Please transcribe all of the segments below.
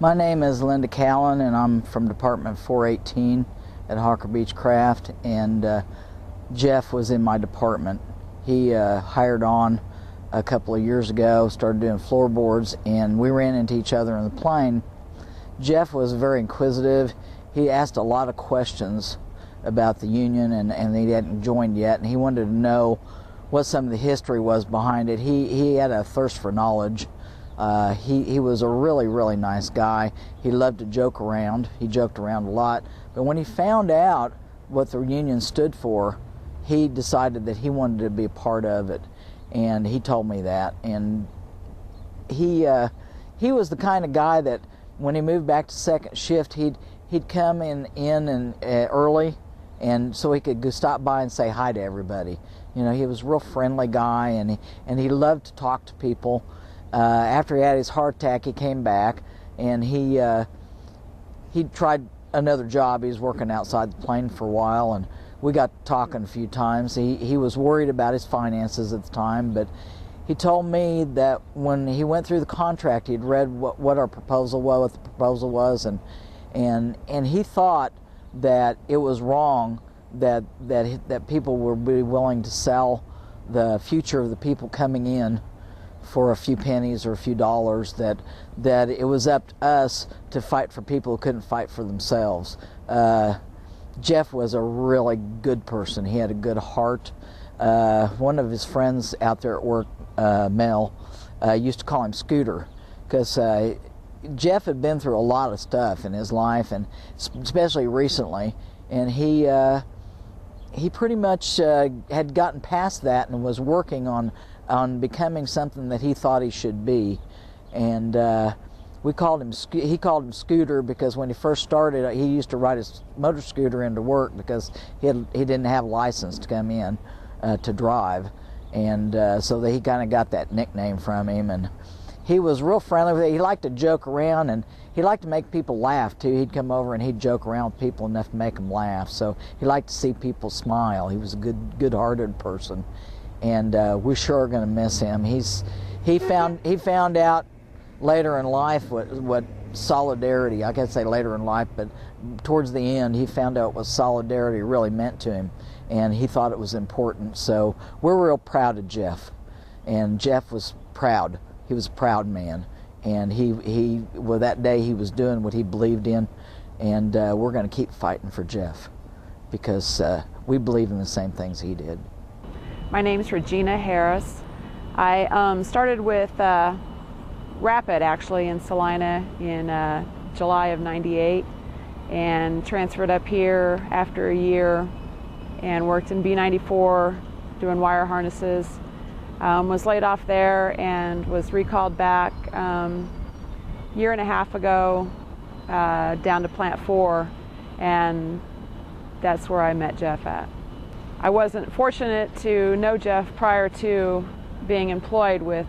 My name is Linda Callan, and I'm from Department 418 at Hawker Beechcraft, and Jeff was in my department. He hired on a couple of years ago, started doing floorboards, and we ran into each other in the plane. Jeff was very inquisitive. He asked a lot of questions about the union, and he hadn't joined yet, and he wanted to know what some of the history was behind it. He had a thirst for knowledge. He was a really nice guy. He loved to joke around. He joked around a lot. But when he found out what the union stood for, he decided that he wanted to be a part of it. And he told me that. And he was the kind of guy that when he moved back to second shift, he'd come in and early, and so he could go stop by and say hi to everybody. You know, he was a real friendly guy, and he loved to talk to people. After he had his heart attack, he came back, and he tried another job. He was working outside the plane for a while, and we got talking a few times. He was worried about his finances at the time, but he told me that when he went through the contract, he'd read what our proposal was, what the proposal was, and he thought that it was wrong that people would be willing to sell the future of the people coming in for a few pennies or a few dollars, that it was up to us to fight for people who couldn't fight for themselves. Jeff was a really good person. He had a good heart. One of his friends out there at work, Mel, used to call him Scooter, because Jeff had been through a lot of stuff in his life, and especially recently, and he pretty much had gotten past that and was working on becoming something that he thought he should be. And he called him Scooter because when he first started, he used to ride his motor scooter into work because he didn't have a license to come in to drive, and so he kind of got that nickname from him. And he was real friendly with it. He liked to joke around, and he liked to make people laugh too. He'd come over and he'd joke around with people enough to make them laugh. So he liked to see people smile. He was a good-hearted person, and we sure are going to miss him. He found out later in life what solidarity, I can't say later in life, but towards the end, he found out what solidarity really meant to him, and he thought it was important. So we're real proud of Jeff, and Jeff was proud. He was a proud man, and well, that day he was doing what he believed in, and we're going to keep fighting for Jeff because we believe in the same things he did. My name's Regina Harris. I started with Rapid actually in Salina in July of '98, and transferred up here after a year and worked in B94 doing wire harnesses. Was laid off there and was recalled back year and a half ago down to Plant 4, and that's where I met Jeff at. I wasn't fortunate to know Jeff prior to being employed with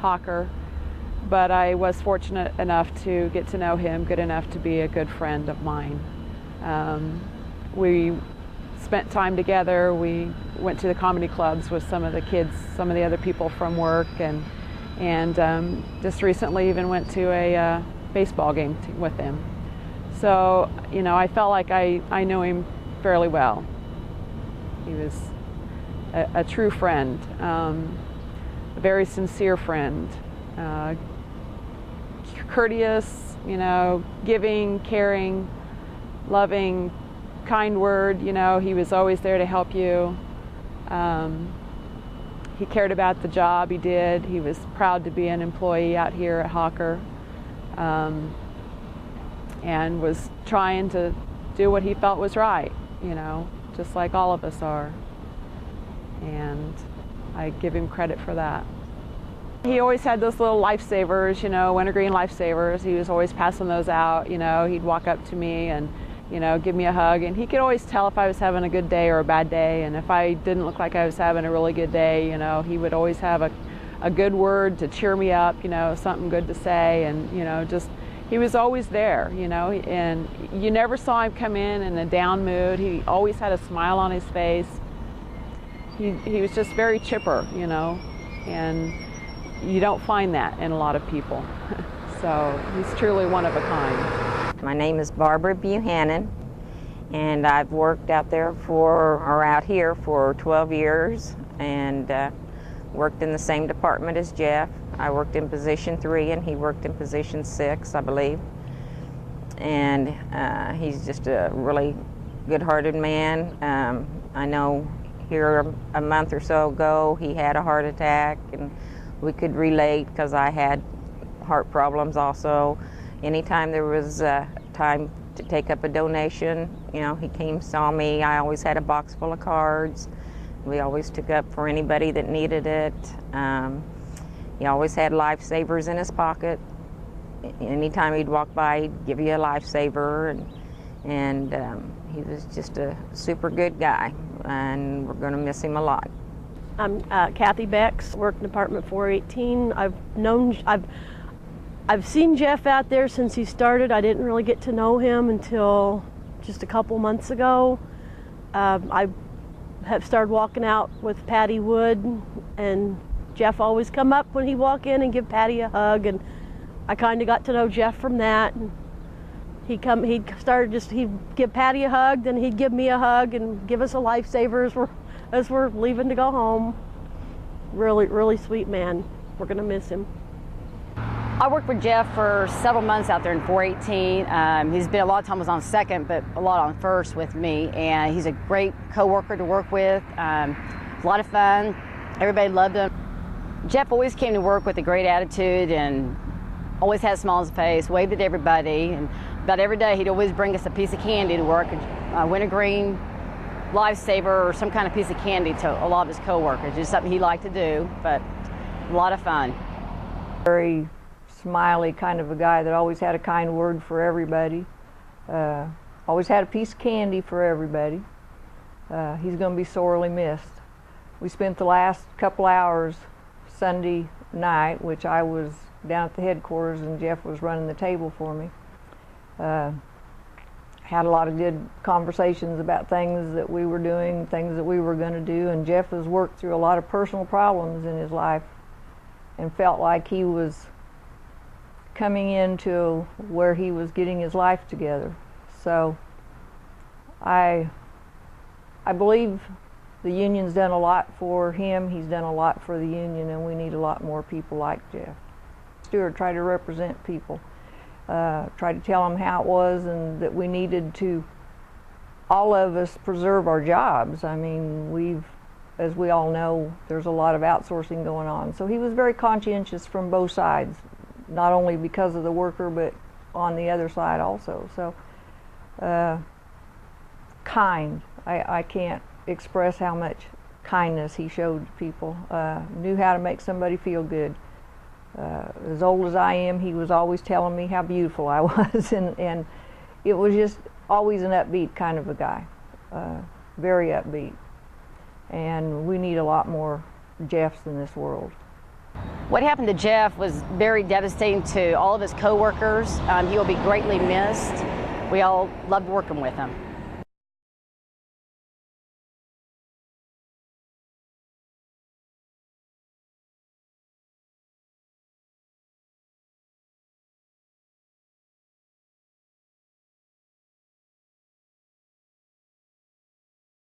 Hawker, but I was fortunate enough to get to know him good enough to be a good friend of mine. We spent time together. We went to the comedy clubs with some of the kids, some of the other people from work, and just recently even went to a baseball game with him. So, you know, I felt like I knew him fairly well. He was a true friend, a very sincere friend, courteous, you know, giving, caring, loving, kind word. You know, he was always there to help you. He cared about the job he did. He was proud to be an employee out here at Hawker, and was trying to do what he felt was right, you know, just like all of us are. And I give him credit for that. He always had those little lifesavers, you know, wintergreen lifesavers. He was always passing those out. You know, he'd walk up to me and, you know, give me a hug, and he could always tell if I was having a good day or a bad day, and if I didn't look like I was having a really good day, you know, he would always have a good word to cheer me up, you know, something good to say, and, you know, just, he was always there, you know, and you never saw him come in a down mood. He always had a smile on his face. He was just very chipper, you know, and you don't find that in a lot of people. So he's truly one of a kind. My name is Barbara Buchanan, and I've worked out here for 12 years, and worked in the same department as Jeff. I worked in position 3 and he worked in position 6, I believe. And he's just a really good-hearted man. I know here a month or so ago he had a heart attack, and we could relate because I had heart problems also. Anytime there was time to take up a donation, you know, he came, saw me. I always had a box full of cards. We always took up for anybody that needed it. He always had lifesavers in his pocket. Anytime he'd walk by, he'd give you a lifesaver, and he was just a super good guy, and we're going to miss him a lot. I'm Kathy Becks, work in Department 418. I've seen Jeff out there since he started. I didn't really get to know him until just a couple months ago. I have started walking out with Patty Wood, and Jeff always come up when he walk in and give Patty a hug, and I kind of got to know Jeff from that. And he'd give Patty a hug, then he'd give me a hug and give us a lifesaver as we're leaving to go home. Really, really sweet man. We're gonna miss him. I worked with Jeff for several months out there in 418. He's been a lot of times on second, but a lot on first with me, and he's a great co-worker to work with. A lot of fun. Everybody loved him. Jeff always came to work with a great attitude and always had a smile on his face, waved at everybody, and about every day he'd always bring us a piece of candy to work, a wintergreen, lifesaver, or some kind of piece of candy to a lot of his co-workers. Just something he liked to do, but a lot of fun. Very smiley kind of a guy that always had a kind word for everybody. Always had a piece of candy for everybody. He's going to be sorely missed. We spent the last couple hours Sunday night, which I was down at the headquarters and Jeff was running the table for me. Had a lot of good conversations about things that we were doing, things that we were going to do, and Jeff has worked through a lot of personal problems in his life and felt like he was coming into where he was getting his life together. So I believe the union's done a lot for him, he's done a lot for the union, and we need a lot more people like Jeff. Stewart tried to represent people, tried to tell them how it was and that we needed to, all of us, preserve our jobs. I mean, as we all know, there's a lot of outsourcing going on. So he was very conscientious from both sides, not only because of the worker, but on the other side also. So, kind. I can't express how much kindness he showed people. Knew how to make somebody feel good. As old as I am, he was always telling me how beautiful I was, and it was just always an upbeat kind of a guy, very upbeat. And we need a lot more Jeffs in this world. What happened to Jeff was very devastating to all of his co-workers. He will be greatly missed. We all loved working with him.